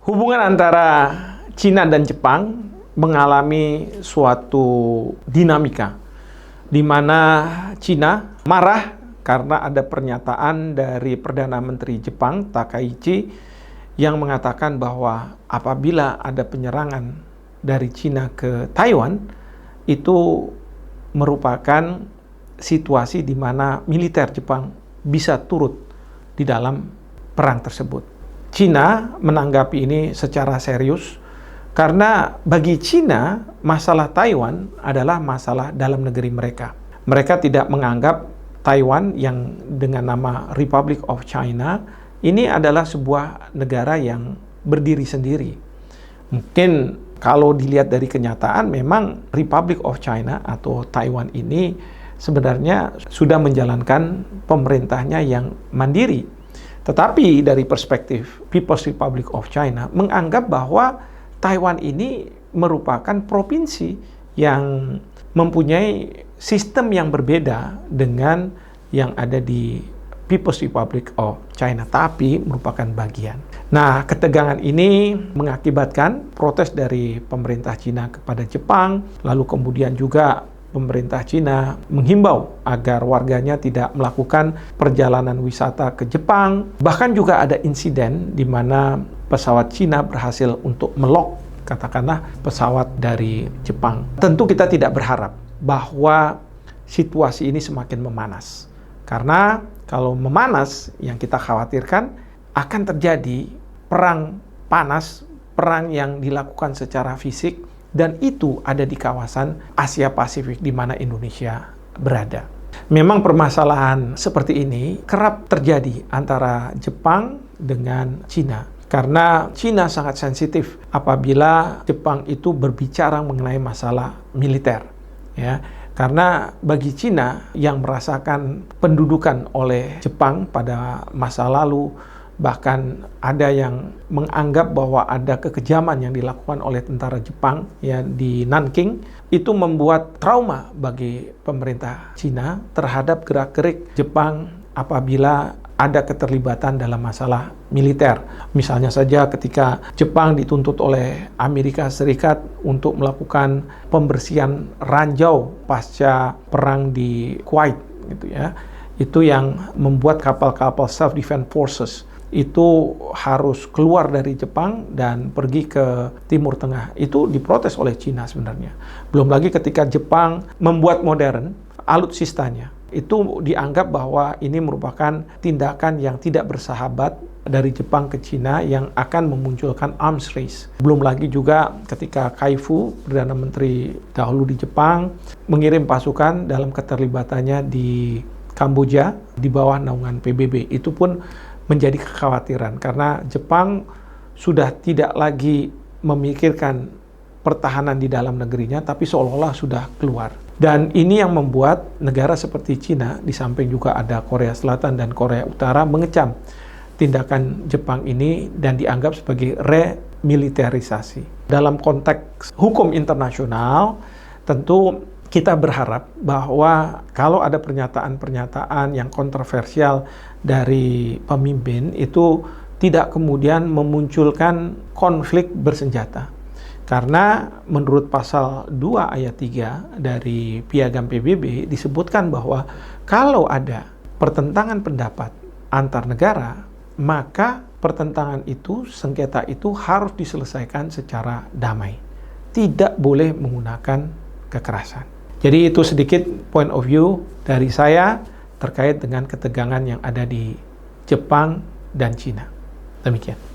Hubungan antara Cina dan Jepang mengalami suatu dinamika di mana Cina marah karena ada pernyataan dari Perdana Menteri Jepang Takaichi yang mengatakan bahwa apabila ada penyerangan dari Cina ke Taiwan itu merupakan situasi di mana militer Jepang bisa turut di dalam perang tersebut. Cina menanggapi ini secara serius karena bagi Cina masalah Taiwan adalah masalah dalam negeri mereka. Mereka tidak menganggap Taiwan yang dengan nama Republic of China ini adalah sebuah negara yang berdiri sendiri. Mungkin kalau dilihat dari kenyataan memang Republic of China atau Taiwan ini sebenarnya sudah menjalankan pemerintahnya yang mandiri. Tetapi dari perspektif People's Republic of China menganggap bahwa Taiwan ini merupakan provinsi yang mempunyai sistem yang berbeda dengan yang ada di People's Republic of China, tapi merupakan bagian. Nah, ketegangan ini mengakibatkan protes dari pemerintah Cina kepada Jepang, lalu kemudian juga pemerintah Cina menghimbau agar warganya tidak melakukan perjalanan wisata ke Jepang. Bahkan juga ada insiden di mana pesawat Cina berhasil untuk melok, katakanlah, pesawat dari Jepang. Tentu kita tidak berharap bahwa situasi ini semakin memanas. Karena kalau memanas, yang kita khawatirkan akan terjadi perang panas, perang yang dilakukan secara fisik, dan itu ada di kawasan Asia Pasifik di mana Indonesia berada. Memang permasalahan seperti ini kerap terjadi antara Jepang dengan Cina. Karena Cina sangat sensitif apabila Jepang itu berbicara mengenai masalah militer. Ya. Karena bagi Cina yang merasakan pendudukan oleh Jepang pada masa lalu, bahkan ada yang menganggap bahwa ada kekejaman yang dilakukan oleh tentara Jepang ya di Nanking, itu membuat trauma bagi pemerintah Cina terhadap gerak-gerik Jepang apabila ada keterlibatan dalam masalah militer. Misalnya saja ketika Jepang dituntut oleh Amerika Serikat untuk melakukan pembersihan ranjau pasca perang di Kuwait gitu ya. Itu yang membuat kapal-kapal self-defense forces itu harus keluar dari Jepang dan pergi ke Timur Tengah. Itu diprotes oleh Cina sebenarnya. Belum lagi ketika Jepang membuat modern alutsistanya. Itu dianggap bahwa ini merupakan tindakan yang tidak bersahabat dari Jepang ke Cina yang akan memunculkan arms race. Belum lagi juga ketika Kaifu, Perdana Menteri dahulu di Jepang, mengirim pasukan dalam keterlibatannya di Kamboja di bawah naungan PBB. Itu pun menjadi kekhawatiran karena Jepang sudah tidak lagi memikirkan pertahanan di dalam negerinya, tapi seolah-olah sudah keluar. Dan ini yang membuat negara seperti Cina, di samping juga ada Korea Selatan dan Korea Utara, mengecam tindakan Jepang ini dan dianggap sebagai remilitarisasi. Dalam konteks hukum internasional, tentu kita berharap bahwa kalau ada pernyataan-pernyataan yang kontroversial dari pemimpin itu tidak kemudian memunculkan konflik bersenjata. Karena menurut pasal 2 ayat 3 dari Piagam PBB disebutkan bahwa kalau ada pertentangan pendapat antar negara, maka pertentangan itu, sengketa itu harus diselesaikan secara damai. Tidak boleh menggunakan kekerasan. Jadi itu sedikit point of view dari saya terkait dengan ketegangan yang ada di Jepang dan Cina. Demikian.